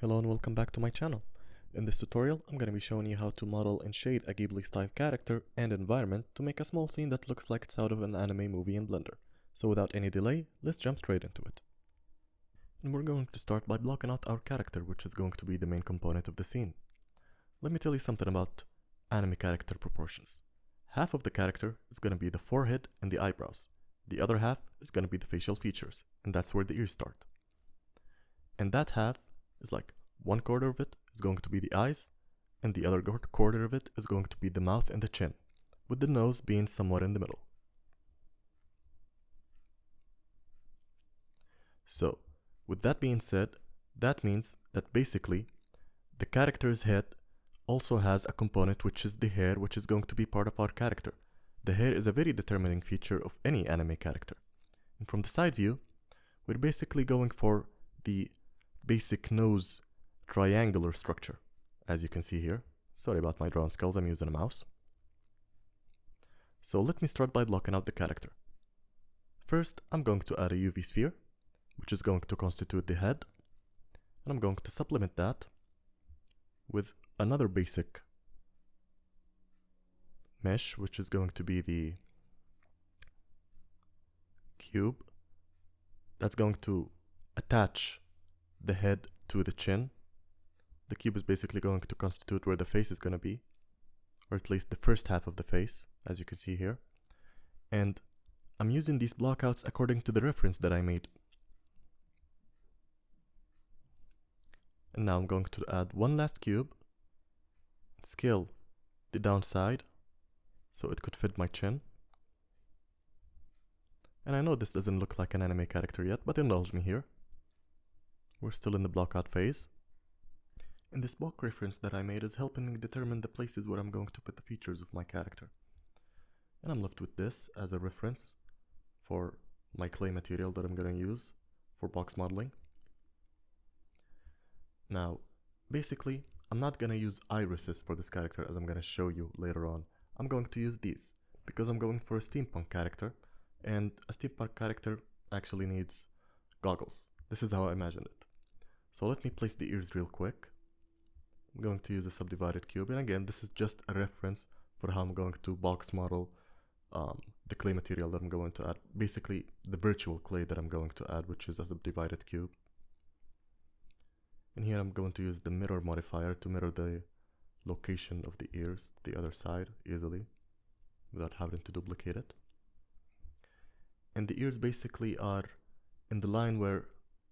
Hello and welcome back to my channel. In this tutorial, I'm going to be showing you how to model and shade a Ghibli style character and environment to make a small scene that looks like it's out of an anime movie in Blender. So without any delay, let's jump straight into it. And we're going to start by blocking out our character, which is going to be the main component of the scene. Let me tell you something about anime character proportions. Half of the character is going to be the forehead and the eyebrows. The other half is going to be the facial features, and that's where the ears start. And that half is like one quarter of it is going to be the eyes, and the other quarter of it is going to be the mouth and the chin, with the nose being somewhat in the middle. So, with that being said, that means that basically the character's head also has a component which is the hair, which is going to be part of our character. The hair is a very determining feature of any anime character. And from the side view, we're basically going for the basic nose triangular structure, as you can see here. Sorry about my drawing skills, I'm using a mouse. So let me start by blocking out the character. First, I'm going to add a UV sphere, which is going to constitute the head, and I'm going to supplement that with another basic mesh, which is going to be the cube. That's going to attach the head to the chin. The cube is basically going to constitute where the face is going to be, or at least the first half of the face, as you can see here. And I'm using these blockouts according to the reference that I made. And now I'm going to add one last cube, scale the downside so it could fit my chin. And I know this doesn't look like an anime character yet, but indulge me here. We're still in the blockout phase. And this block reference that I made is helping me determine the places where I'm going to put the features of my character. And I'm left with this as a reference for my clay material that I'm going to use for box modeling. Now, basically, I'm not going to use irises for this character as I'm going to show you later on. I'm going to use these because I'm going for a steampunk character, and a steampunk character actually needs goggles. This is how I imagined it. So let me place the ears real quick. I'm going to use a subdivided cube, and again, this is just a reference for how I'm going to box model the clay material that I'm going to add. Basically, the virtual clay that I'm going to add, which is a subdivided cube. And here I'm going to use the mirror modifier to mirror the location of the ears, the other side, easily, without having to duplicate it. And the ears basically are in the line where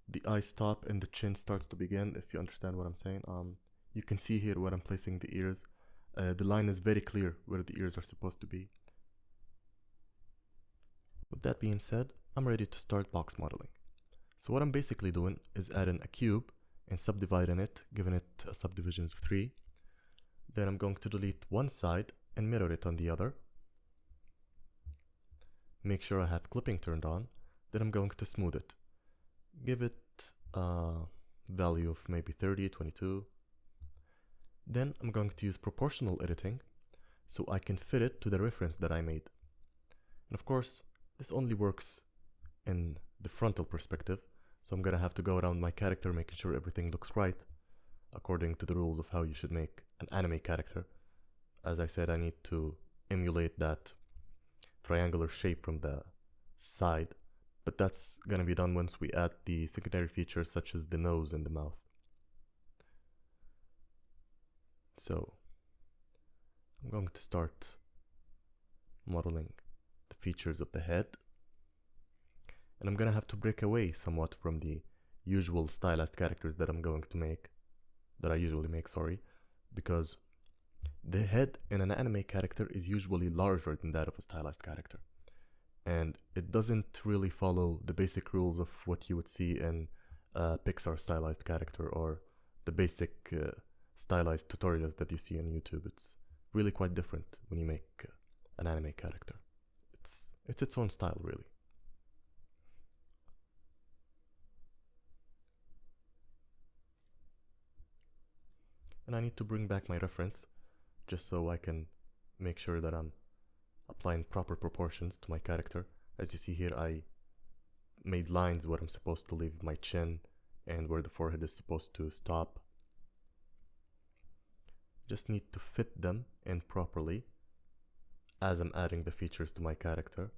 the eyes stop and the chin starts to begin, if you understand what I'm saying. You can see here where I'm placing the ears. The line is very clear where the ears are supposed to be. With that being said, I'm ready to start box modeling. So what I'm basically doing is adding a cube and subdividing it, giving it subdivisions of 3. Then I'm going to delete one side and mirror it on the other. Make sure I have clipping turned on. Then I'm going to smooth it. Give it a value of maybe 30, 22. Then I'm going to use proportional editing so I can fit it to the reference that I made. And of course, this only works in the frontal perspective, so I'm gonna have to go around my character making sure everything looks right according to the rules of how you should make an anime character. As I said, I need to emulate that triangular shape from the side, but that's gonna be done once we add the secondary features such as the nose and the mouth. So I'm going to start modeling the features of the head, and I'm gonna have to break away somewhat from the usual stylized characters that I usually make, because the head in an anime character is usually larger than that of a stylized character, and it doesn't really follow the basic rules of what you would see in a Pixar stylized character or the basic stylized tutorials that you see on YouTube. It's really quite different when you make an anime character. It's its own style, really. And I need to bring back my reference just so I can make sure that I'm applying proper proportions to my character. As you see here, I made lines where I'm supposed to leave my chin and where the forehead is supposed to stop. Just need to fit them in properly as I'm adding the features to my character.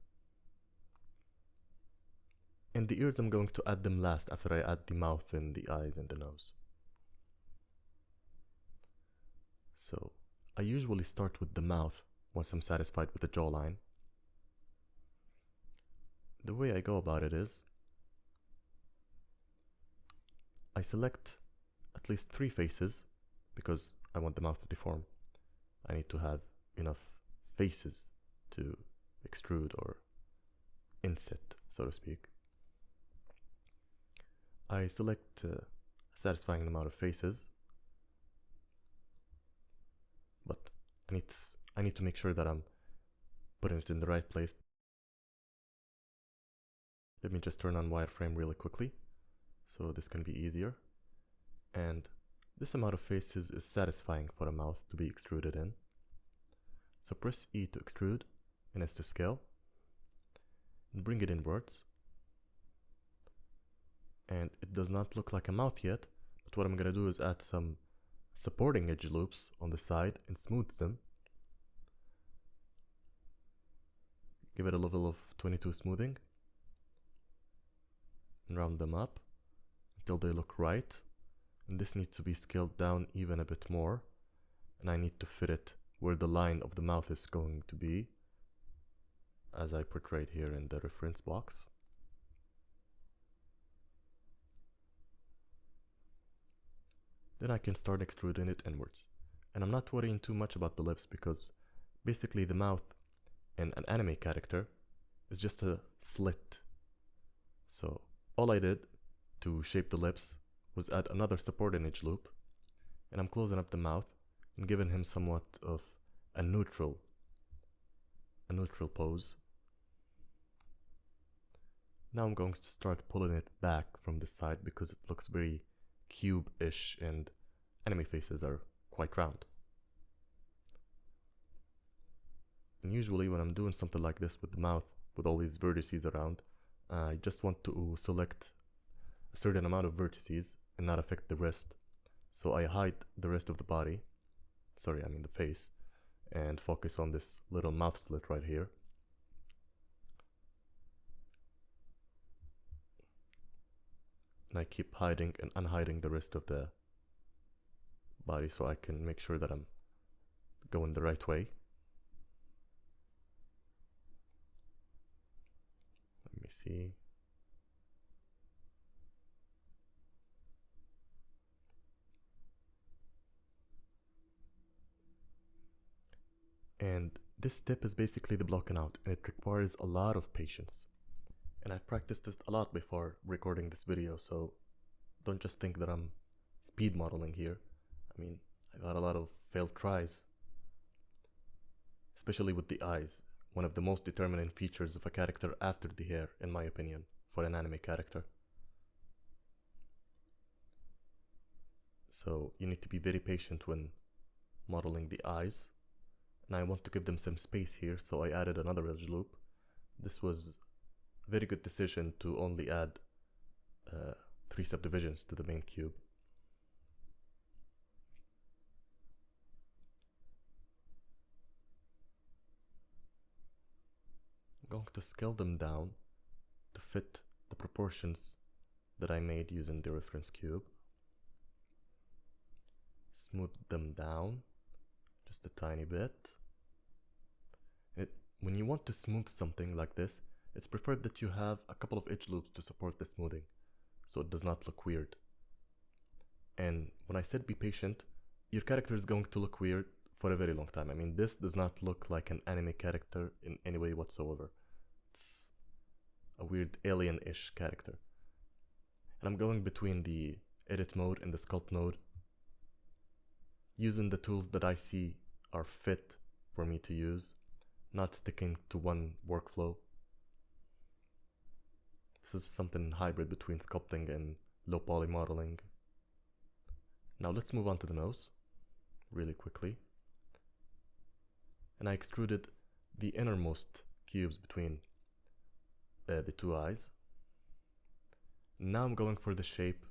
And the ears, I'm going to add them last after I add the mouth and the eyes and the nose. So I usually start with the mouth once I'm satisfied with the jawline. The way I go about it is I select at least 3 faces because I want the mouth to deform. I need to have enough faces to extrude or inset, so to speak. I select a satisfying amount of faces, but I need to make sure that I'm putting it in the right place. Let me just turn on wireframe really quickly so this can be easier. And this amount of faces is satisfying for a mouth to be extruded in. So press E to extrude and S to scale and bring it inwards. And it does not look like a mouth yet, but what I'm gonna do is add some supporting edge loops on the side and smooth them. Give it a level of 22 smoothing and round them up until they look right. And this needs to be scaled down even a bit more, and I need to fit it where the line of the mouth is going to be, as I portrayed here in the reference box. Then I can start extruding it inwards. And I'm not worrying too much about the lips because basically the mouth in an anime character is just a slit. So all I did to shape the lips was add another supporting edge loop, and I'm closing up the mouth and giving him somewhat of a neutral pose. Now I'm going to start pulling it back from the side because it looks very cube-ish and anime faces are quite round. And usually when I'm doing something like this with the mouth, with all these vertices around, I just want to select a certain amount of vertices and not affect the rest. So I hide the rest of the body, the face, and focus on this little mouth slit right here. And I keep hiding and unhiding the rest of the body so I can make sure that I'm going the right way. Let me see. And this step is basically the blocking out, and it requires a lot of patience. And I've practiced this a lot before recording this video, so don't just think that I'm speed modeling here. I mean, I've had a lot of failed tries, especially with the eyes, one of the most determining features of a character after the hair, in my opinion, for an anime character. So you need to be very patient when modeling the eyes. And I want to give them some space here, so I added another edge loop. This was a very good decision to only add 3 subdivisions to the main cube. I'm going to scale them down to fit the proportions that I made using the reference cube. Smooth them down just a tiny bit. When you want to smooth something like this, it's preferred that you have a couple of edge loops to support the smoothing, so it does not look weird. And when I said be patient, your character is going to look weird for a very long time. I mean, this does not look like an anime character in any way whatsoever. It's a weird alien-ish character. And I'm going between the edit mode and the sculpt mode, using the tools that I see are fit for me to use, not sticking to one workflow. This is something hybrid between sculpting and low poly modeling. Now let's move on to the nose really quickly. And I extruded the innermost cubes between the 2 eyes. Now I'm going for the shape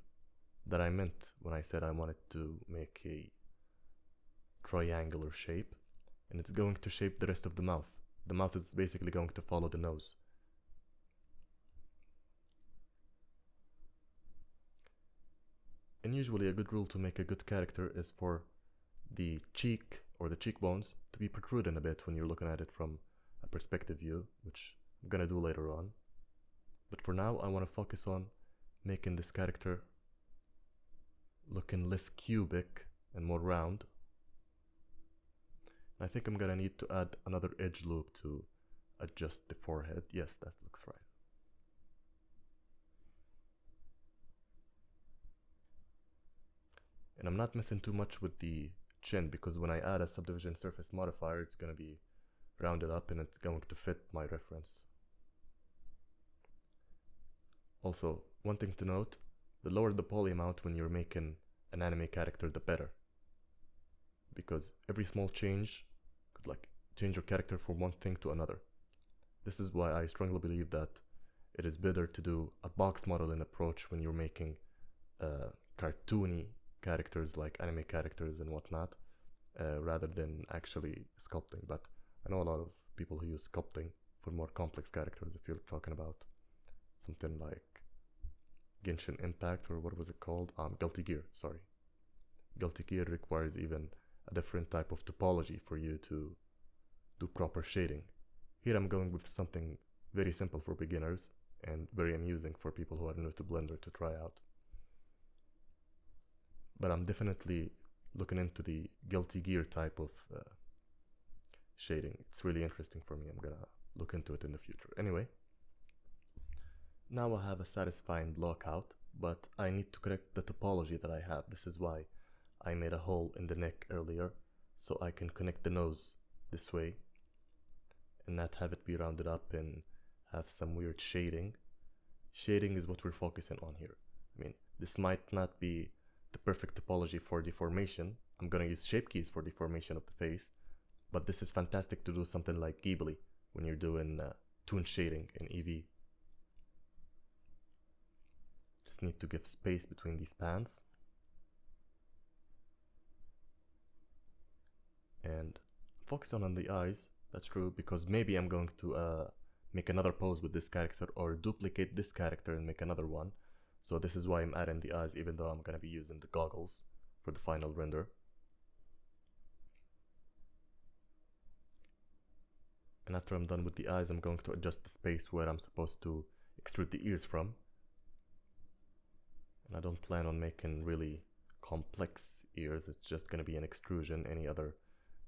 that I meant when I said I wanted to make a triangular shape, and it's going to shape the rest of the mouth. The mouth is basically going to follow the nose. And usually a good rule to make a good character is for the cheek or the cheekbones to be protruding a bit when you're looking at it from a perspective view, which I'm gonna do later on. But for now, I want to focus on making this character looking less cubic and more round. I think I'm gonna need to add another edge loop to adjust the forehead. Yes, that looks right. And I'm not messing too much with the chin, because when I add a subdivision surface modifier, it's gonna be rounded up and it's going to fit my reference. Also, one thing to note, the lower the poly amount when you're making an anime character, the better. Because every small change could like change your character from one thing to another. This is why I strongly believe that it is better to do a box modeling approach when you're making cartoony characters like anime characters and whatnot, rather than actually sculpting. But I know a lot of people who use sculpting for more complex characters. If you're talking about something like Genshin Impact, or what was it called? Guilty Gear, sorry. Guilty Gear requires even a different type of topology for you to do proper shading. Here I'm going with something very simple for beginners and very amusing for people who are new to Blender to try out. But I'm definitely looking into the Guilty Gear type of shading. It's really interesting for me. I'm gonna look into it in the future. Anyway, now I have a satisfying blockout, but I need to correct the topology that I have. This is why I made a hole in the neck earlier, so I can connect the nose this way and not have it be rounded up and have some weird shading. Shading is what we're focusing on here. I mean, this might not be the perfect topology for deformation. I'm gonna use shape keys for deformation of the face, but this is fantastic to do something like Ghibli when you're doing toon shading in EV. Just need to give space between these pans. And focus on the eyes, that's true, because maybe I'm going to make another pose with this character or duplicate this character and make another one. So this is why I'm adding the eyes, even though I'm going to be using the goggles for the final render. And after I'm done with the eyes, I'm going to adjust the space where I'm supposed to extrude the ears from. And I don't plan on making really complex ears, it's just going to be an extrusion. Any other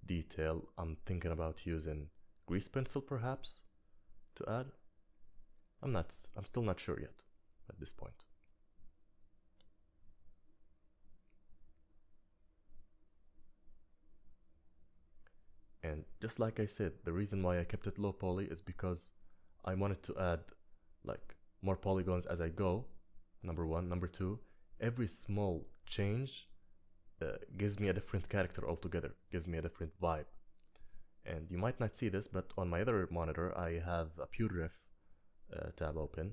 detail I'm thinking about using grease pencil perhaps to add. I'm still not sure yet at this point. And just like I said, the reason why I kept it low poly is because I wanted to add like more polygons as I go, number one. Number two, every small change gives me a different character altogether, gives me a different vibe. And you might not see this, but on my other monitor I have a PureRef tab open,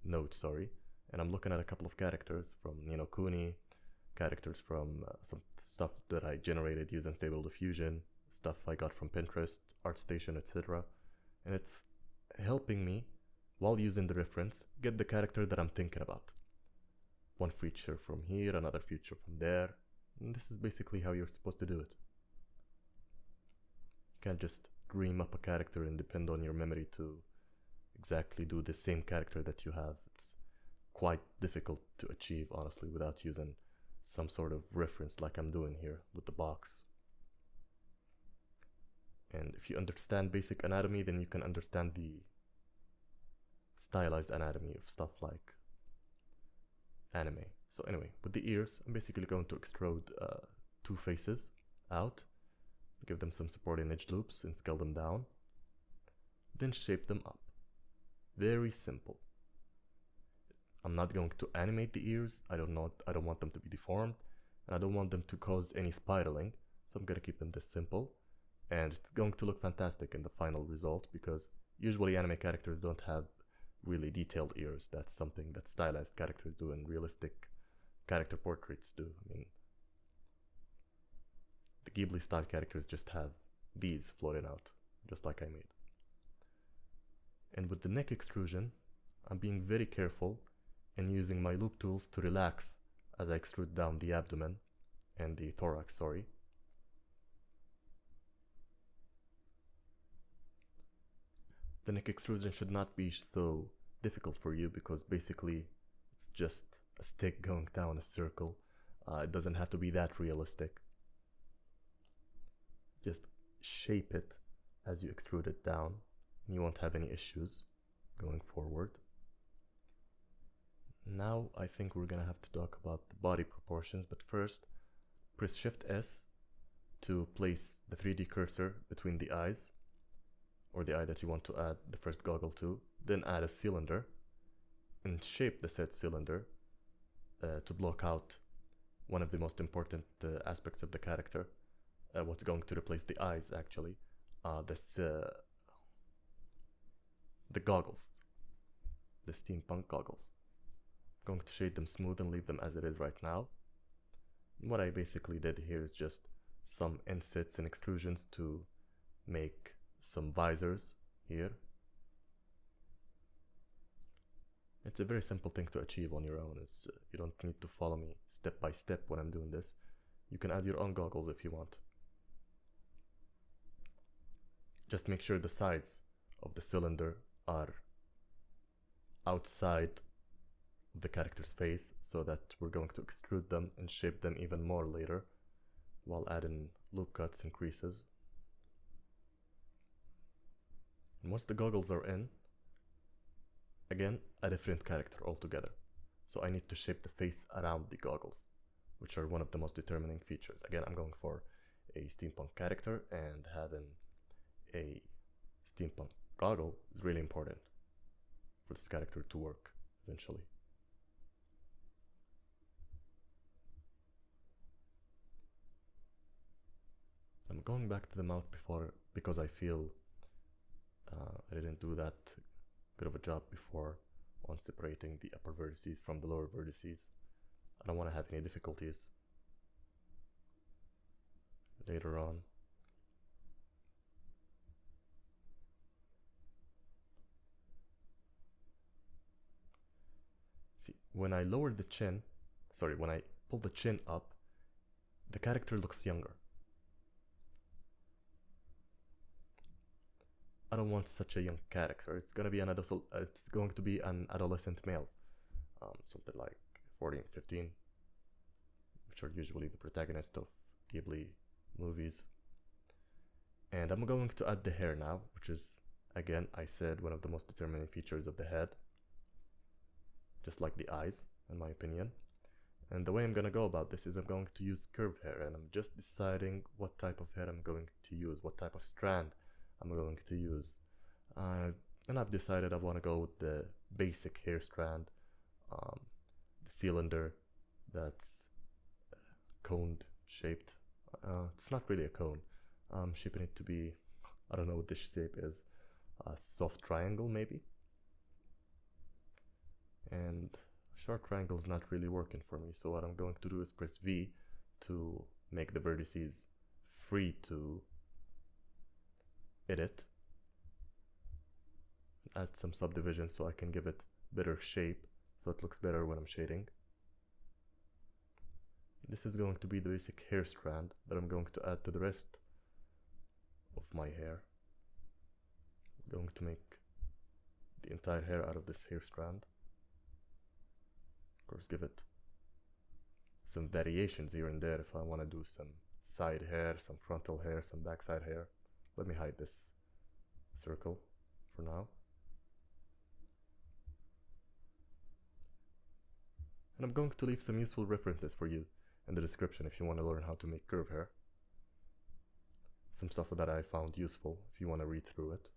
node, sorry, and I'm looking at a couple of characters from Ni no Kuni, characters from some stuff that I generated using Stable Diffusion, stuff I got from Pinterest, ArtStation, etc. And it's helping me, while using the reference, get the character that I'm thinking about. One feature from here, another feature from there. And this is basically how you're supposed to do it. You can't just dream up a character and depend on your memory to exactly do the same character that you have. It's quite difficult to achieve, honestly, without using some sort of reference like I'm doing here with the box. And if you understand basic anatomy, then you can understand the stylized anatomy of stuff like anime. So anyway, with the ears, I'm basically going to extrude two faces out, give them some supporting edge loops and scale them down, then shape them up. Very simple. I'm not going to animate the ears. I don't want them to be deformed, and I don't want them to cause any spiraling, so I'm gonna keep them this simple. And it's going to look fantastic in the final result, because usually anime characters don't have really detailed ears. That's something that stylized characters do in realistic character portraits do. I mean, the Ghibli style characters just have these floating out, just like I made. And with the neck extrusion, I'm being very careful and using my loop tools to relax as I extrude down the abdomen and the thorax, sorry. The neck extrusion should not be so difficult for you because basically it's just a stick going down a circle. It doesn't have to be that realistic. Just shape it as you extrude it down. You won't have any issues going forward. Now I think we're gonna have to talk about the body proportions, but first press Shift S to place the 3D cursor between the eyes, or the eye that you want to add the first goggle to, then add a cylinder and shape the said cylinder to block out one of the most important aspects of the character, what's going to replace the eyes actually, the goggles, the steampunk goggles. I'm going to shade them smooth and leave them as it is right now. What I basically did here is just some insets and extrusions to make some visors here. It's a very simple thing to achieve on your own. You don't need to follow me step by step when I'm doing this. You can add your own goggles if you want. Just make sure the sides of the cylinder are outside of the character's face so that we're going to extrude them and shape them even more later while adding loop cuts and creases. And once the goggles are in, again, a different character altogether. So I need to shape the face around the goggles, which are one of the most determining features. Again, I'm going for a steampunk character, and having a steampunk goggle is really important for this character to work eventually. I'm going back to the mouth because I feel I didn't do that good of a job before on separating the upper vertices from the lower vertices. I don't want to have any difficulties later on. See, when I lower the chin, when I pull the chin up, the character looks younger. I don't want such a young character. It's going to be an adolescent male, something like 14, 15, which are usually the protagonist of Ghibli movies. And I'm going to add the hair now, which is, again, I said, one of the most determining features of the head, just like the eyes, in my opinion. And the way I'm going to go about this is I'm going to use curved hair, and I'm just deciding what type of hair I'm going to use, what type of strand I'm going to use. And I've decided I want to go with the basic hair strand, the cylinder that's coned shaped. It's not really a cone. I'm shaping it to be, I don't know what this shape is, a soft triangle maybe. And short triangle is not really working for me, so what I'm going to do is press V to make the vertices free to edit, add some subdivisions so I can give it better shape so it looks better when I'm shading. This is going to be the basic hair strand that I'm going to add to the rest of my hair. I'm going to make the entire hair out of this hair strand. Of course, give it some variations here and there if I want to do some side hair, some frontal hair, some backside hair. Let me hide this circle for now. And I'm going to leave some useful references for you in the description if you want to learn how to make curve hair. Some stuff that I found useful if you want to read through it.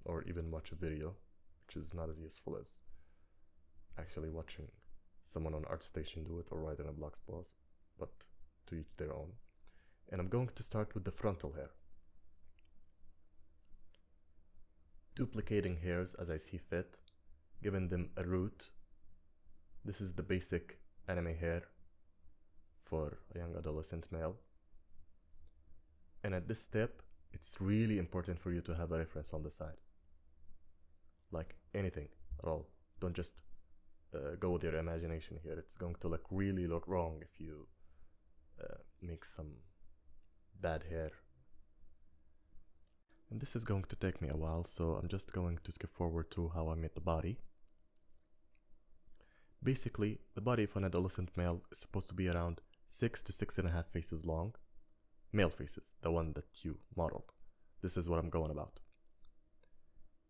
Or even watch a video, which is not as useful as actually watching someone on ArtStation do it or write in a blog post, but to each their own. And I'm going to start with the frontal hair. Duplicating hairs as I see fit, giving them a root. This is the basic anime hair for a young adolescent male. And at this step, it's really important for you to have a reference on the side. Like anything at all. Don't just go with your imagination here. It's going to really look wrong if you make some bad hair. And this is going to take me a while, so I'm just going to skip forward to how I made the body. Basically, the body of an adolescent male is supposed to be around 6 to 6.5 faces long. Male faces, the one that you modeled. This is what I'm going about.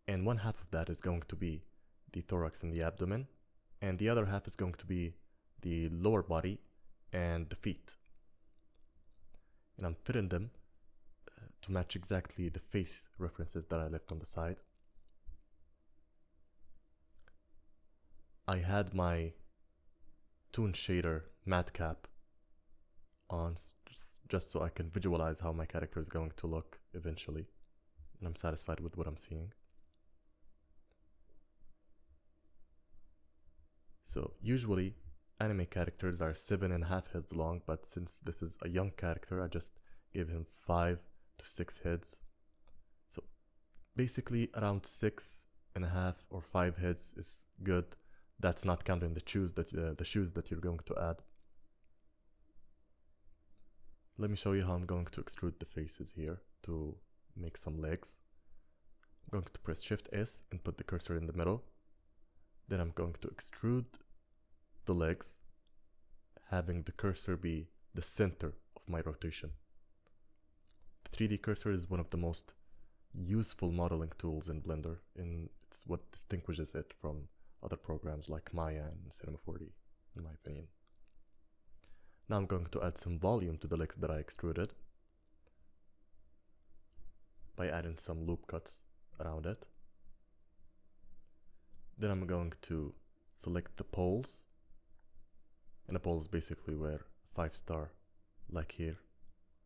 And one half of that is going to be the thorax and the abdomen, and the other half is going to be the lower body and the feet. And I'm fitting them to match exactly the face references that I left on the side. I had my Toon Shader matte cap on just so I can visualize how my character is going to look eventually, and I'm satisfied with what I'm seeing. So usually anime characters are 7.5 heads long, but since this is a young character, I just gave him 5 to 6 heads. So basically around 6.5 or 5 heads is good. That's not counting the shoes that you're going to add. Let me show you how I'm going to extrude the faces here to make some legs. I'm going to press Shift S and put the cursor in the middle. Then I'm going to extrude the legs, having the cursor be the center of my rotation. The 3D cursor is one of the most useful modeling tools in Blender, and it's what distinguishes it from other programs like Maya and Cinema 4D, in my opinion. Now I'm going to add some volume to the legs that I extruded by adding some loop cuts around it. Then I'm going to select the poles, and a pole is basically where 5-star, like here,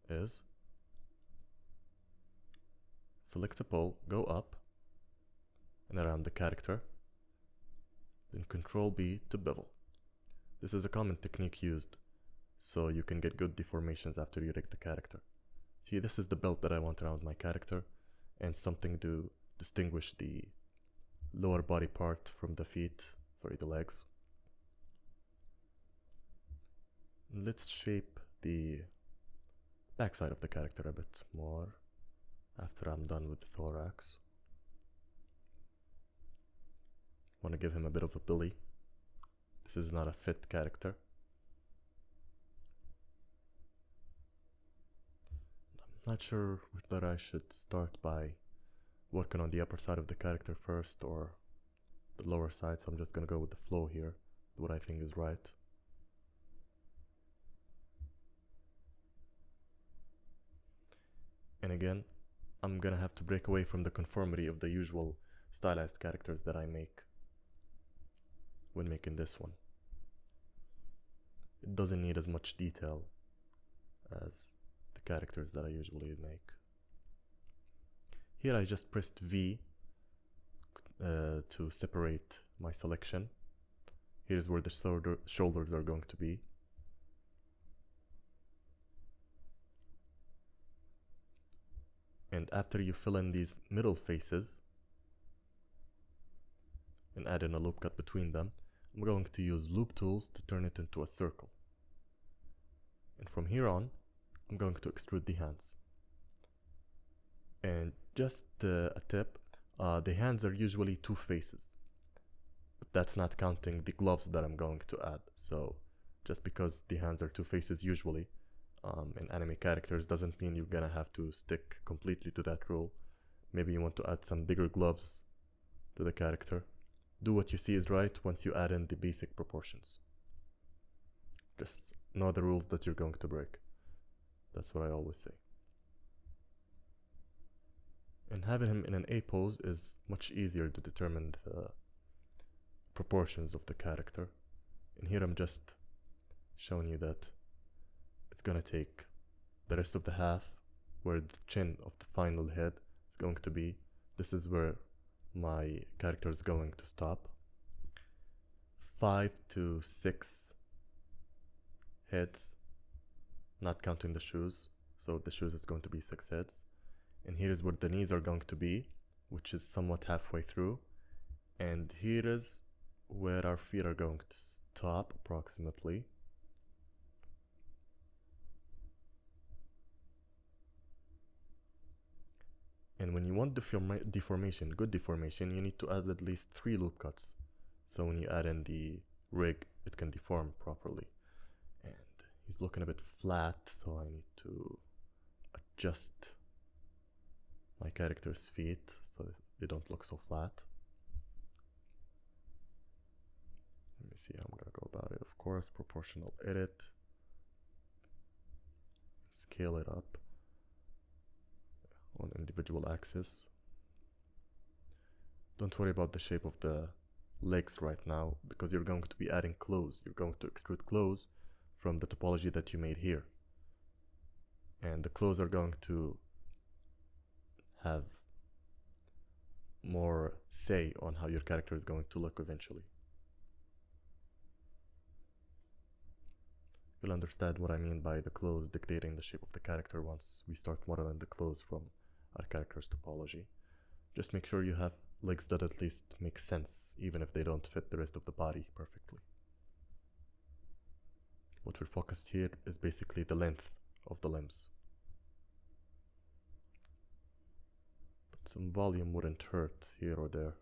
is. Select a pole, go up and around the character, then Ctrl B to bevel. This is a common technique used so you can get good deformations after you rig the character. See, this is the belt that I want around my character, and something to distinguish the lower body part from the feet, the legs. Let's shape the backside of the character a bit more after I'm done with the thorax. Want to give him a bit of a belly. This is not a fit character. I'm not sure whether I should start by working on the upper side of the character first or the lower side, so I'm just gonna go with the flow here, what I think is right. And again, I'm gonna have to break away from the conformity of the usual stylized characters that I make when making this one. It doesn't need as much detail as the characters that I usually make. Here I just pressed V to separate my selection. Here's where the shoulders are going to be. And after you fill in these middle faces and add in a loop cut between them, I'm going to use loop tools to turn it into a circle. And from here on, I'm going to extrude the hands. And just a tip, the hands are usually 2 faces, but that's not counting the gloves that I'm going to add. So just because the hands are 2 faces usually in anime characters doesn't mean you're gonna have to stick completely to that rule. Maybe you want to add some bigger gloves to the character. Do what you see is right once you add in the basic proportions. Just know the rules that you're going to break. That's what I always say. And having him in an A pose is much easier to determine the proportions of the character. And here I'm just showing you that it's gonna take the rest of the half where the chin of the final head is going to be. This is where my character is going to stop. 5 to 6 heads, not counting the shoes. So the shoes is going to be 6 heads. And here is where the knees are going to be, which is somewhat halfway through. And here is where our feet are going to stop approximately. And when you want deformation, good deformation, you need to add at least 3 loop cuts. So when you add in the rig, it can deform properly. And he's looking a bit flat, so I need to adjust my character's feet so they don't look so flat. Let me see how I'm gonna go about it. Of course, proportional edit, scale it up on individual axis. Don't worry about the shape of the legs right now, because you're going to be adding clothes. You're going to extrude clothes from the topology that you made here. And the clothes are going to have more say on how your character is going to look eventually. You'll understand what I mean by the clothes dictating the shape of the character once we start modeling the clothes from our character's topology. Just make sure you have legs that at least make sense, even if they don't fit the rest of the body perfectly. What we're focused here is basically the length of the limbs. But some volume wouldn't hurt here or there.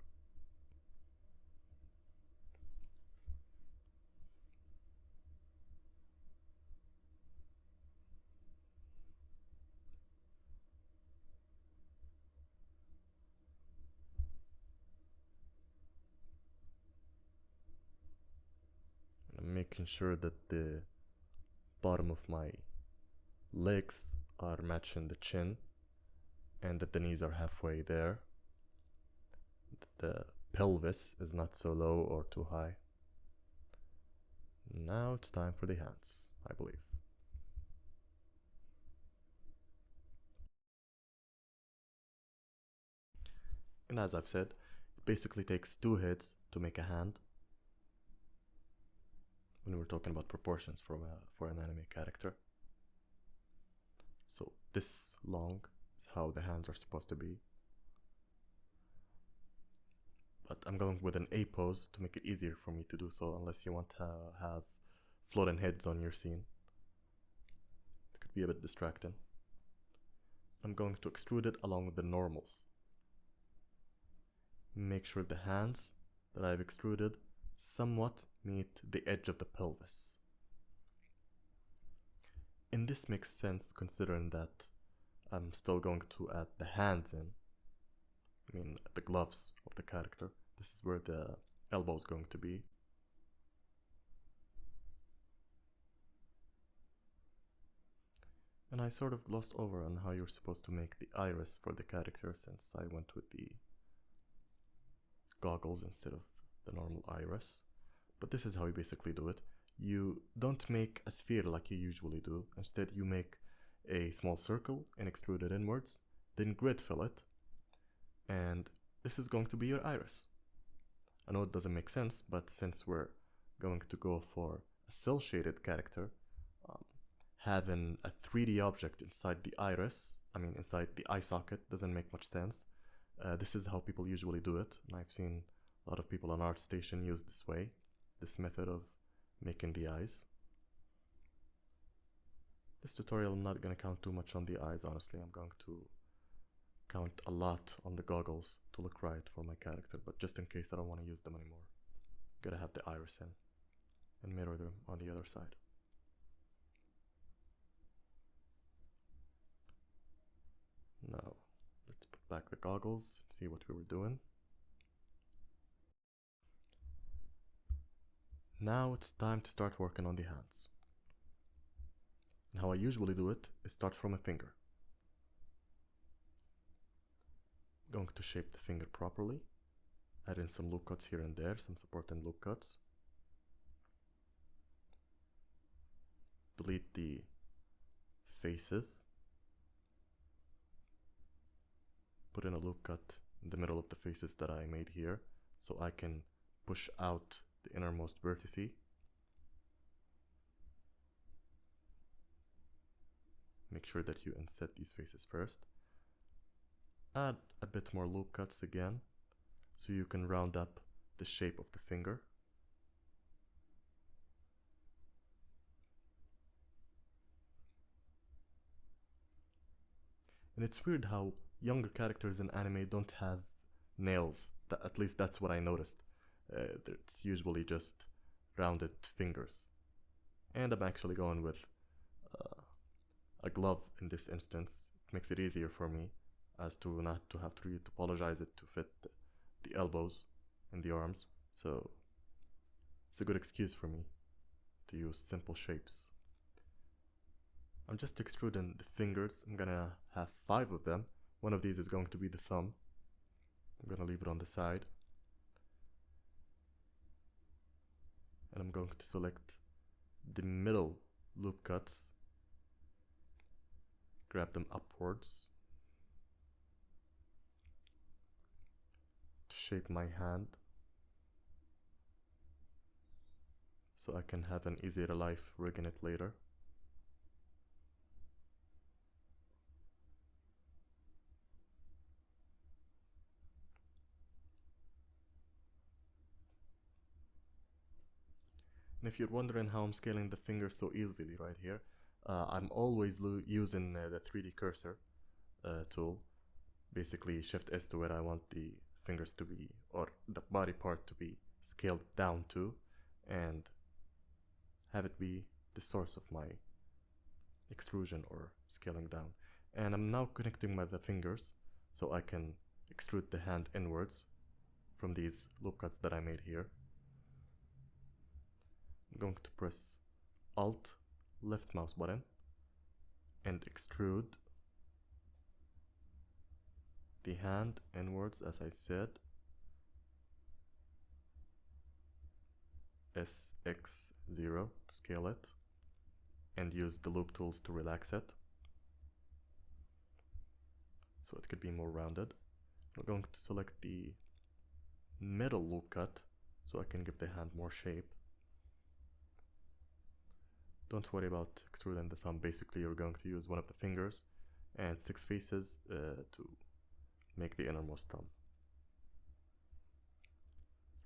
I'm making sure that the bottom of my legs are matching the chin and that the knees are halfway there. The pelvis is not so low or too high. Now it's time for the hands, I believe. And as I've said, it basically takes 2 heads to make a hand. When we're talking about proportions for an anime character. So this long is how the hands are supposed to be. But I'm going with an A pose to make it easier for me to do so, unless you want to have floating heads on your scene. It could be a bit distracting. I'm going to extrude it along the normals. Make sure the hands that I've extruded somewhat meet the edge of the pelvis. And this makes sense considering that I'm still going to add the hands in. I mean, the gloves of the character. This is where the elbow is going to be. And I sort of glossed over on how you're supposed to make the iris for the character, since I went with the goggles instead of the normal iris. But this is how you basically do it. You don't make a sphere like you usually do. Instead, you make a small circle and extrude it inwards, then grid fill it, and this is going to be your iris. I know it doesn't make sense, but since we're going to go for a cell shaded character, having a 3D object inside the iris, inside the eye socket, doesn't make much sense. This is how people usually do it, and I've seen a lot of people on ArtStation use this method of making the eyes. This tutorial I'm not going to count too much on the eyes, honestly. I'm going to count a lot on the goggles to look right for my character, but just in case I don't want to use them anymore, gotta have the iris in and mirror them on the other side. Now, let's put back the goggles and see what we were doing. Now it's time to start working on the hands. And how I usually do it is start from a finger. I'm going to shape the finger properly, add in some loop cuts here and there, some supporting loop cuts. Delete the faces. Put in a loop cut in the middle of the faces that I made here, so I can push out the innermost vertice. make sure that you inset these faces first. Add a bit more loop cuts again, so you can round up the shape of the finger. And it's weird how younger characters in anime don't have nails. At least that's what I noticed. It's usually just rounded fingers. And I'm actually going with a glove in this instance. It makes it easier for me as to not to have to retopologize it to fit the elbows and the arms. So it's a good excuse for me to use simple shapes. I'm just extruding the fingers. I'm gonna have 5 of them. One of these is going to be the thumb. I'm gonna leave it on the side. And I'm going to select the middle loop cuts. Grab them upwards to shape my hand, so I can have an easier life rigging it later. And if you're wondering how I'm scaling the fingers so easily right here, I'm always using the 3D cursor tool. Basically Shift S to where I want the fingers to be, or the body part to be scaled down to, and have it be the source of my extrusion or scaling down. And I'm now connecting the fingers so I can extrude the hand inwards from these loop cuts that I made here. I'm going to press Alt, left mouse button, and extrude the hand inwards, as I said. SX0 to scale it, and use the loop tools to relax it so it could be more rounded. We're going to select the middle loop cut so I can give the hand more shape. Don't worry about extruding the thumb. Basically you're going to use one of the fingers and 6 faces to make the innermost thumb.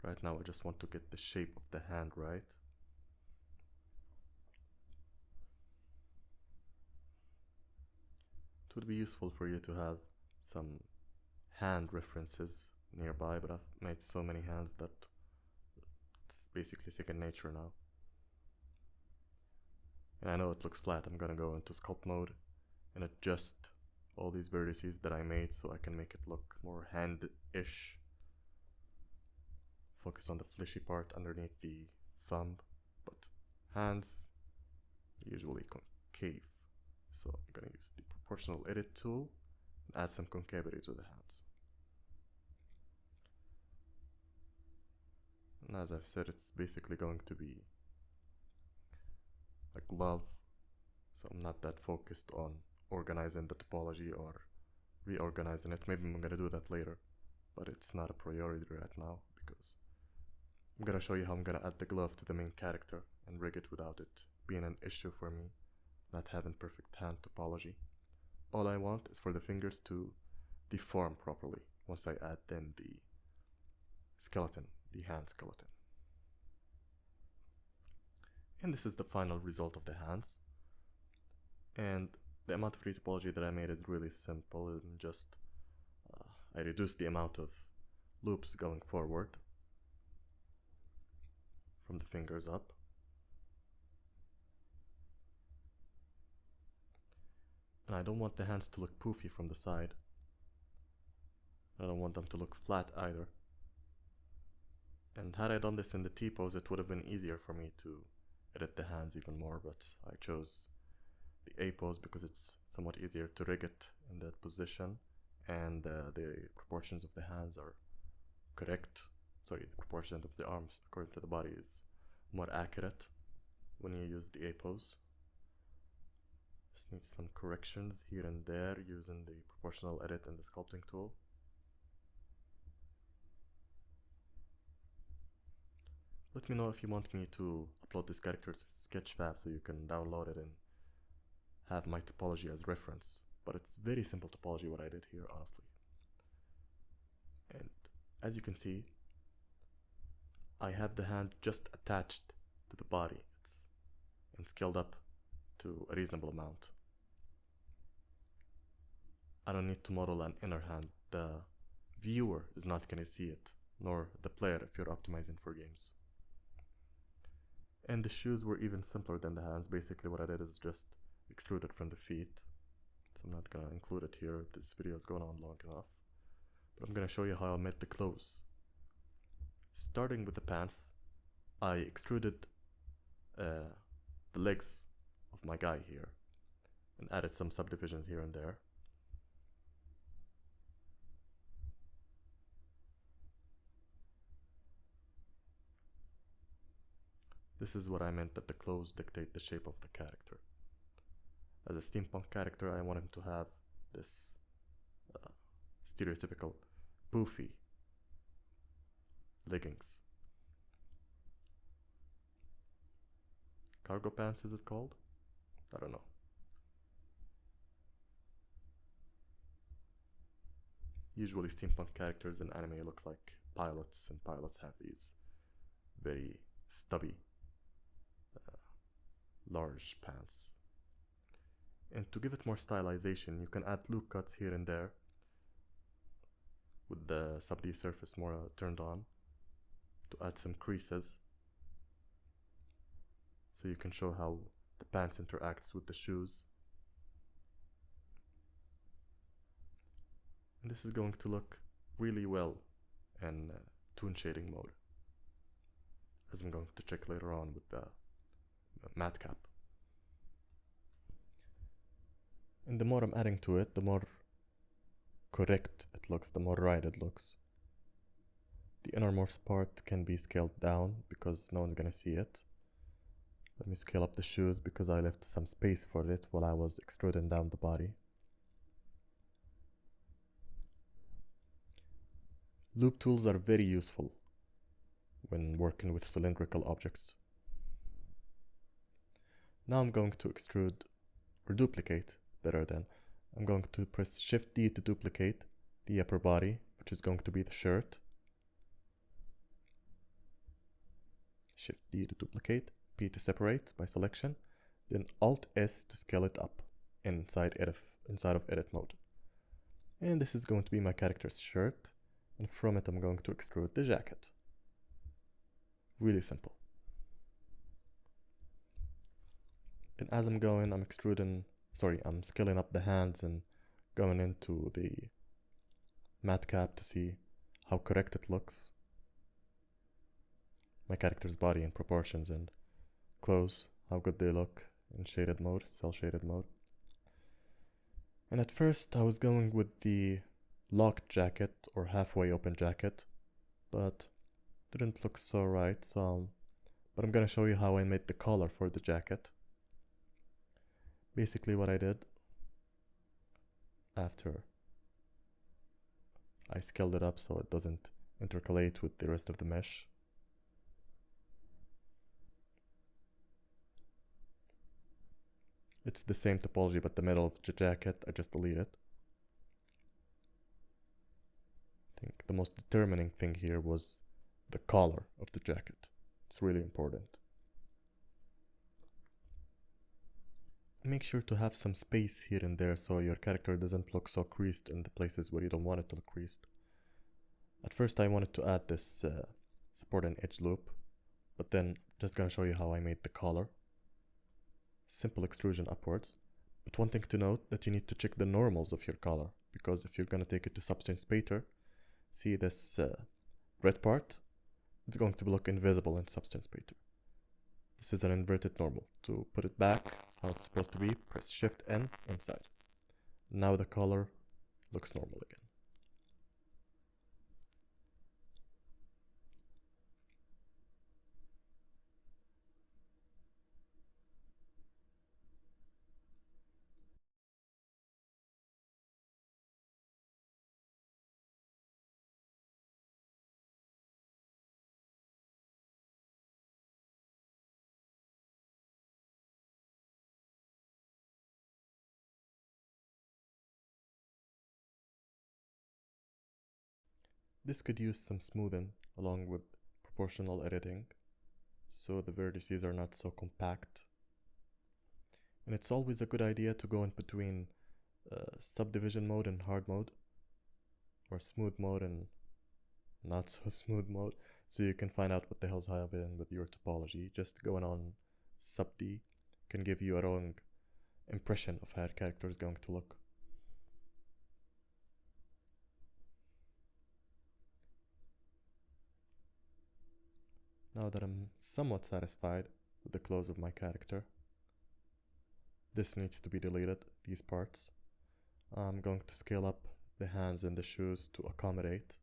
Right now I just want to get the shape of the hand right. It would be useful for you to have some hand references nearby, but I've made so many hands that it's basically second nature now. And I know it looks flat. I'm gonna go into sculpt mode and adjust all these vertices that I made so I can make it look more hand-ish. Focus on the fleshy part underneath the thumb, but hands are usually concave. So I'm gonna use the proportional edit tool and add some concavity to the hands. And as I've said, it's basically going to be a glove, so I'm not that focused on organizing the topology or reorganizing it. Maybe I'm gonna do that later, but it's not a priority right now because I'm gonna show you how I'm gonna add the glove to the main character and rig it without it being an issue for me, not having perfect hand topology. All I want is for the fingers to deform properly once I add then the skeleton, the hand skeleton. And this is the final result of the hands. And the amount of retopology that I made is really simple. And just I reduced the amount of loops going forward from the fingers up. And I don't want the hands to look poofy from the side. I don't want them to look flat either. And had I done this in the T-pose, it would have been easier for me to edit the hands even more, but I chose the A-pose because it's somewhat easier to rig it in that position, and the proportions of the hands are correct. Sorry, the proportion of the arms according to the body is more accurate when you use the A-pose. Just need some corrections here and there using the proportional edit and the sculpting tool. Let me know if you want me to upload this character to Sketchfab so you can download it and have my topology as reference, but it's very simple topology what I did here, honestly. And as you can see, I have the hand just attached to the body. It's scaled up to a reasonable amount. I don't need to model an inner hand. The viewer is not going to see it, nor the player if you're optimizing for games. And the shoes were even simpler than the hands. Basically what I did is just extrude it from the feet. So I'm not going to include it here. This video is going on long enough. But I'm going to show you how I made the clothes. Starting with the pants, I extruded the legs of my guy here and added some subdivisions here and there. This is what I meant that the clothes dictate the shape of the character. As a steampunk character, I want him to have this stereotypical poofy leggings. Cargo pants, is it called? I don't know. Usually steampunk characters in anime look like pilots, and pilots have these very stubby, large pants. And to give it more stylization, you can add loop cuts here and there with the sub-D surface more turned on to add some creases, so you can show how the pants interacts with the shoes. And this is going to look really well in toon shading mode, as I'm going to check later on with the matte cap. And the more I'm adding to it, the more correct it looks, the more right it looks. The innermost part can be scaled down because no one's gonna see it. Let me scale up the shoes because I left some space for it while I was extruding down the body. Loop tools are very useful when working with cylindrical objects. Now I'm going to extrude, or duplicate, better than. I'm going to press Shift D to duplicate the upper body, which is going to be the shirt. Shift D to duplicate, P to separate by selection, then Alt S to scale it up inside of edit mode. And this is going to be my character's shirt, and from it I'm going to extrude the jacket. Really simple. And as I'm going, I'm scaling up the hands and going into the matte cap to see how correct it looks. My character's body and proportions and clothes, how good they look in shaded mode, cell shaded mode. And at first I was going with the locked jacket or halfway open jacket, but didn't look so right, but I'm gonna show you how I made the collar for the jacket. Basically what I did, after I scaled it up so it doesn't intercalate with the rest of the mesh, it's the same topology, but the middle of the jacket, I just delete it. I think the most determining thing here was the collar of the jacket. It's really important. Make sure to have some space here and there so your character doesn't look so creased in the places where you don't want it to look creased. At first I wanted to add this support and edge loop, but then just gonna show you how I made the collar. Simple extrusion upwards, but one thing to note that you need to check the normals of your collar, because if you're gonna take it to substance painter, see this red part, it's going to look invisible in substance painter. This is an inverted normal. To put it back how it's supposed to be, press Shift N inside. Now the color looks normal again. This could use some smoothing along with proportional editing, so the vertices are not so compact. And it's always a good idea to go in between subdivision mode and hard mode, or smooth mode and not so smooth mode, so you can find out what the hell's happening with your topology. Just going on sub D can give you a wrong impression of how a character is going to look. Now that I'm somewhat satisfied with the clothes of my character, this needs to be deleted, these parts. I'm going to scale up the hands and the shoes to accommodate.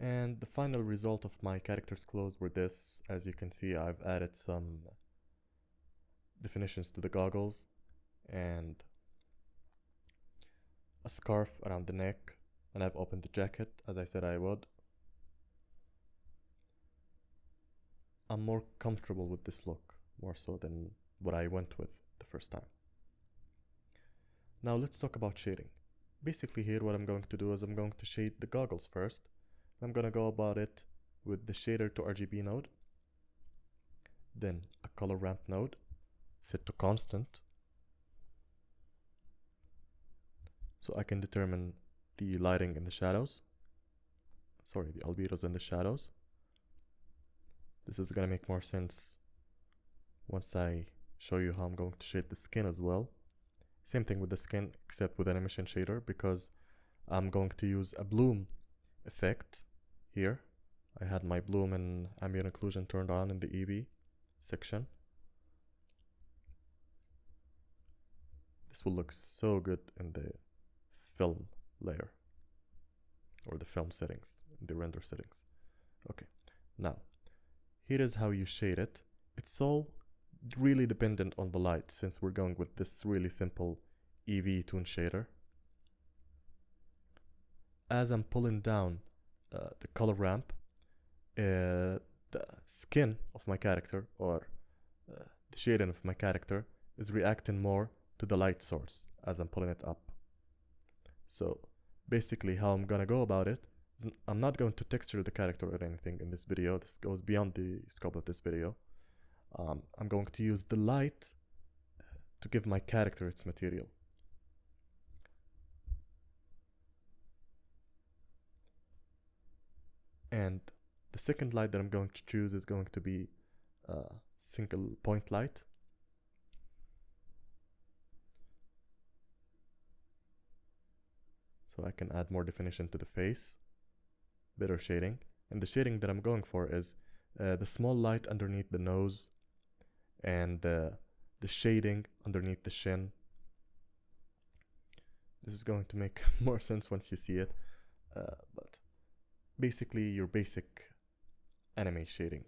And the final result of my character's clothes were this. As you can see, I've added some definitions to the goggles and a scarf around the neck, and I've opened the jacket as I said I would. I'm more comfortable with this look, more so than what I went with the first time. Now let's talk about shading. Basically here what I'm going to do is I'm going to shade the goggles first. I'm going to go about it with the shader to RGB node, then a color ramp node, set to constant, so I can determine the lighting and the shadows. Sorry, the albedos and the shadows. This is going to make more sense once I show you how I'm going to shade the skin as well. Same thing with the skin, except with an emission shader, because I'm going to use a bloom effect here. I had my bloom and ambient occlusion turned on in the EV section. This will look so good in the film layer, or the film settings, the render settings. Okay, now here is how you shade it. It's all really dependent on the light, since we're going with this really simple EV toon shader. As I'm pulling down the color ramp, the skin of my character, or the shading of my character, is reacting more to the light source as I'm pulling it up. So basically how I'm gonna go about it is I'm not going to texture the character or anything in this video. This goes beyond the scope of this video. I'm going to use the light to give my character its material. And the second light that I'm going to choose is going to be a single point light. So I can add more definition to the face, better shading. And the shading that I'm going for is the small light underneath the nose and the shading underneath the shin. This is going to make more sense once you see it, but basically your basic anime shading.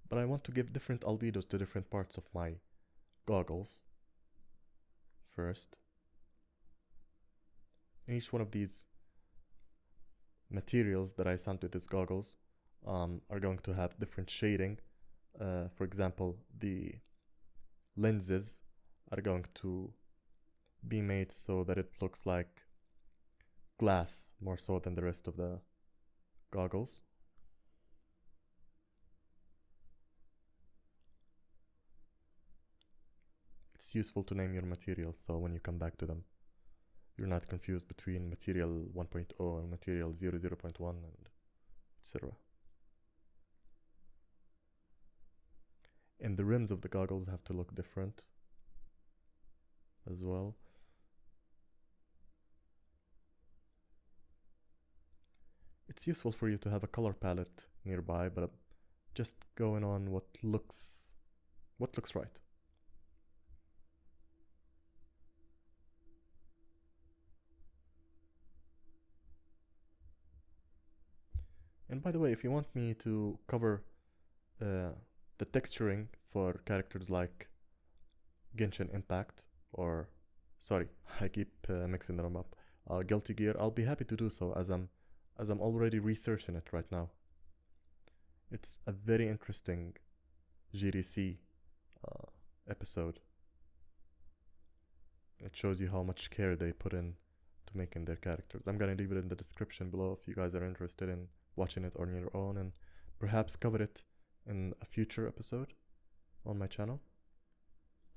But I want to give different albedos to different parts of my goggles first. And each one of these materials that I sent with these goggles are going to have different shading. For example, the lenses are going to be made so that it looks like glass more so than the rest of the goggles. It's useful to name your materials so when you come back to them, you're not confused between material 1.0 and material 0.1 and etc. And the rims of the goggles have to look different as well. It's useful for you to have a color palette nearby, but I'm just going on what looks right. And by the way, if you want me to cover the texturing for characters like Genshin Impact, or sorry, I keep mixing them up, Guilty Gear, I'll be happy to do so, as I'm already researching it right now. It's a very interesting GDC episode. It shows you how much care they put in to making their characters. I'm gonna leave it in the description below if you guys are interested in watching it on your own and perhaps cover it in a future episode on my channel.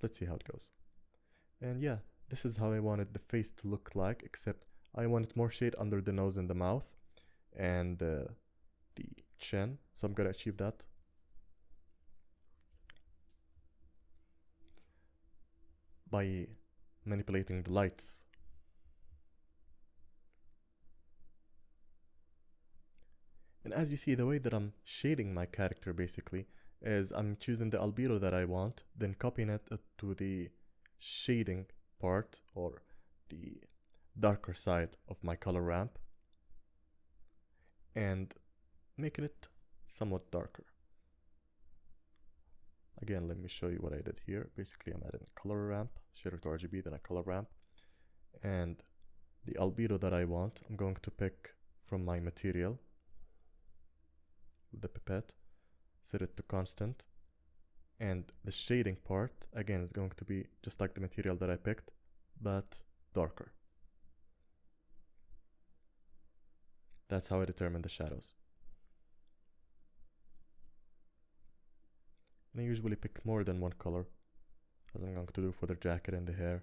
Let's see how it goes. And yeah, this is how I wanted the face to look like, except I wanted more shade under the nose and the mouth and the chin, so I'm gonna achieve that. By manipulating the lights. And as you see, the way that I'm shading my character basically is I'm choosing the albedo that I want, then copying it to the shading part or the darker side of my color ramp and making it somewhat darker. Again, let me show you what I did here. Basically, I'm adding a color ramp, shader to RGB, then a color ramp. And the albedo that I want, I'm going to pick from my material with the pipette, set it to constant. And the shading part, again, is going to be just like the material that I picked, but darker. That's how I determine the shadows. And I usually pick more than one color, as I'm going to do for the jacket and the hair.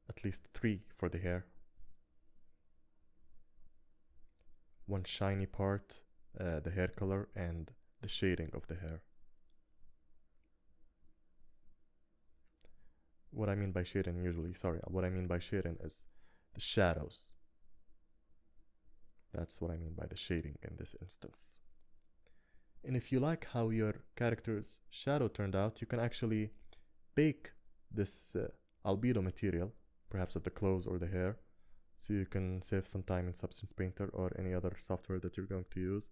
At least 3 for the hair. One shiny part, the hair color, and the shading of the hair. What I mean by shading what I mean by shading is the shadows. That's what I mean by the shading in this instance. And if you like how your character's shadow turned out, you can actually bake this albedo material, perhaps of the clothes or the hair, so you can save some time in Substance Painter or any other software that you're going to use.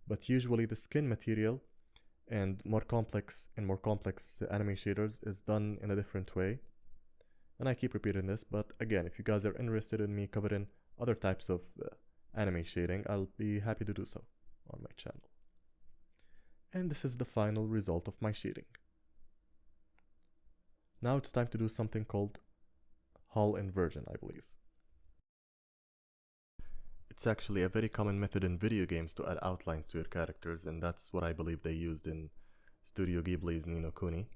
But usually the skin material and more complex anime shaders is done in a different way. And I keep repeating this, but again, if you guys are interested in me covering other types of anime shading, I'll be happy to do so on my channel. And this is the final result of my shading. Now it's time to do something called hull inversion, I believe. It's actually a very common method in video games to add outlines to your characters, and that's what I believe they used in Studio Ghibli's Ni no Kuni.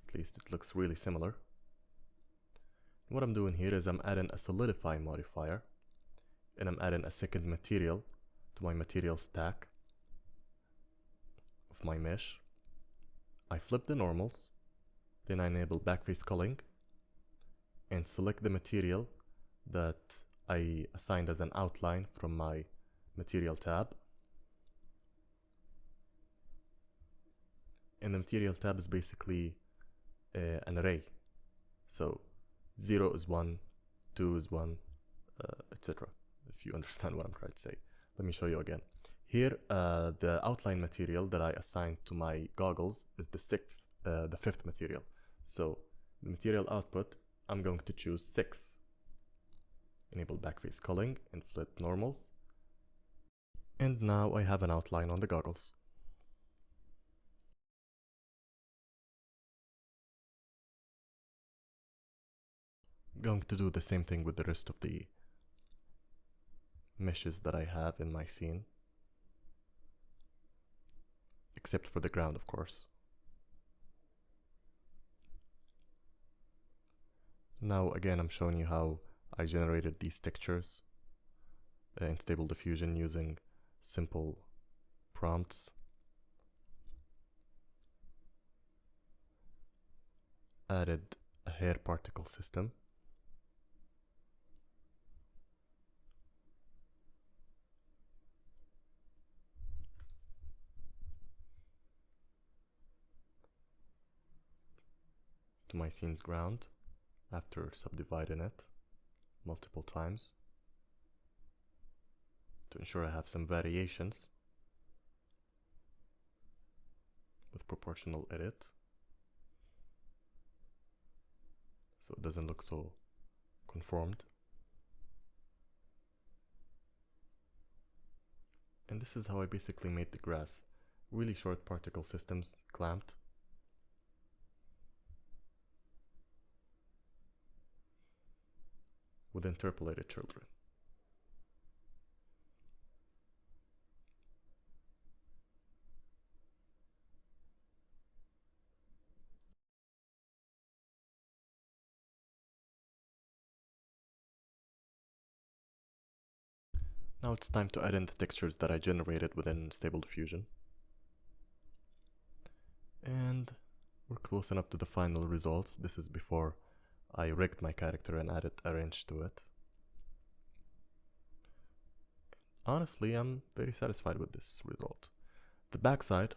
At least it looks really similar. What I'm doing here is I'm adding a solidify modifier, and I'm adding a second material to my material stack of my mesh. I flip the normals, then I enable backface culling and select the material that I assigned as an outline from my material tab. And the material tab is basically an array. So 0 is 1, 2 is 1, etc. If you understand what I'm trying to say. Let me show you again. Here, the outline material that I assigned to my goggles is the fifth material. So the material output, I'm going to choose 6. Enable backface culling and flip normals. And now I have an outline on the goggles. I'm going to do the same thing with the rest of the meshes that I have in my scene. Except for the ground, of course. Now again, I'm showing you how I generated these textures in Stable Diffusion using simple prompts. Added a hair particle system. To my scene's ground after subdividing it multiple times to ensure I have some variations with proportional edit so it doesn't look so conformed. And this is how I basically made the grass. Really short particle systems clamped. with interpolated children. Now it's time to add in the textures that I generated within Stable Diffusion. And we're close enough to the final results. This is before I rigged my character and added a wrench to it. Honestly, I'm very satisfied with this result. The backside,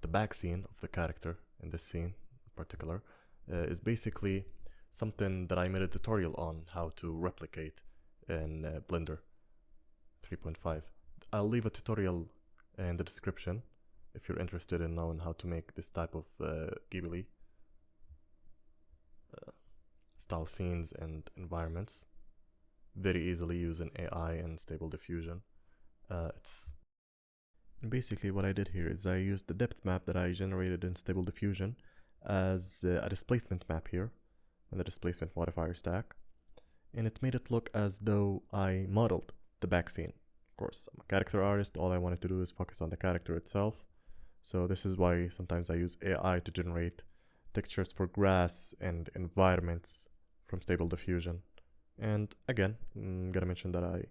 the back scene of the character in this scene in particular, is basically something that I made a tutorial on how to replicate in Blender 3.5. I'll leave a tutorial in the description if you're interested in knowing how to make this type of Ghibli style scenes and environments very easily using AI and Stable Diffusion. It's basically what I did here is I used the depth map that I generated in Stable Diffusion as a displacement map here in the displacement modifier stack, and it made it look as though I modeled the back scene. Of course, I'm a character artist, all I wanted to do is focus on the character itself, so this is why sometimes I use AI to generate textures for grass and environments from Stable Diffusion. And again, I'm gonna mention that I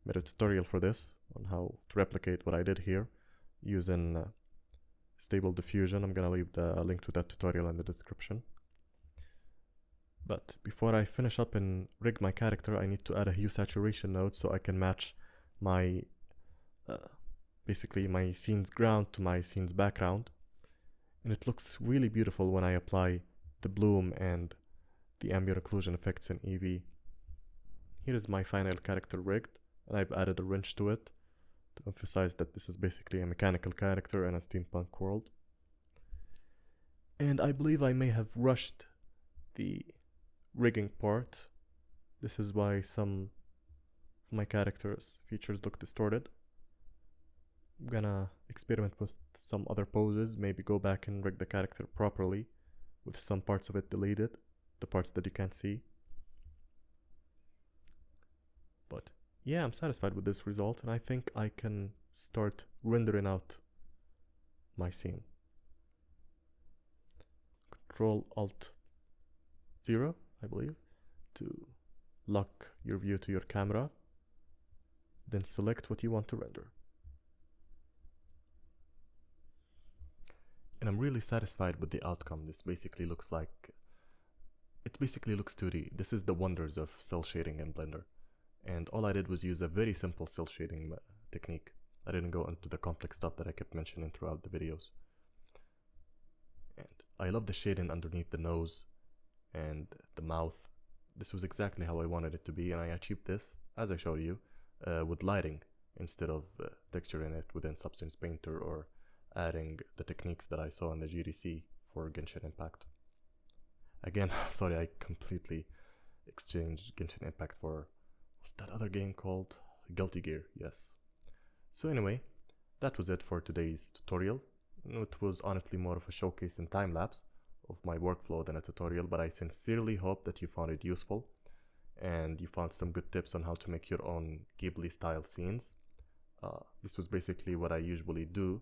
made a tutorial for this on how to replicate what I did here using Stable Diffusion. I'm gonna leave the link to that tutorial in the description. But before I finish up and rig my character, I need to add a hue saturation node so I can match my basically my scene's ground to my scene's background. And it looks really beautiful when I apply the bloom and the ambient occlusion effects in Eevee. Here is my final character rigged, and I've added a wrench to it to emphasize that this is basically a mechanical character in a steampunk world. And I believe I may have rushed the rigging part. This is why some of my character's features look distorted. I'm gonna experiment with some other poses, maybe go back and rig the character properly with some parts of it deleted, the parts that you can't see. But yeah, I'm satisfied with this result, and I think I can start rendering out my scene. Control-Alt-0, I believe, to lock your view to your camera, then select what you want to render. And I'm really satisfied with the outcome. This basically looks 2D. This is the wonders of cell shading in Blender. And all I did was use a very simple cell shading technique. I didn't go into the complex stuff that I kept mentioning throughout the videos. And I love the shading underneath the nose and the mouth. This was exactly how I wanted it to be, and I achieved this, as I showed you, with lighting instead of texturing it within Substance Painter or adding the techniques that I saw in the GDC for Genshin Impact. Again, sorry, I completely exchanged Genshin Impact for, what's that other game called? Guilty Gear, yes. So anyway, that was it for today's tutorial. It was honestly more of a showcase and time-lapse of my workflow than a tutorial, but I sincerely hope that you found it useful and you found some good tips on how to make your own Ghibli style scenes. This was basically what I usually do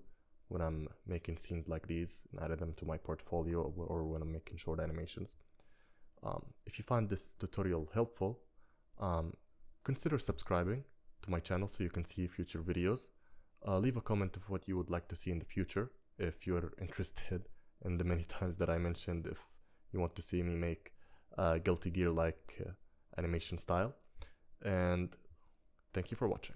when I'm making scenes like these and added them to my portfolio, or when I'm making short animations. If you find this tutorial helpful, consider subscribing to my channel so you can see future videos. Leave a comment of what you would like to see in the future if you're interested in the many times that I mentioned, if you want to see me make Guilty Gear like animation style. And thank you for watching.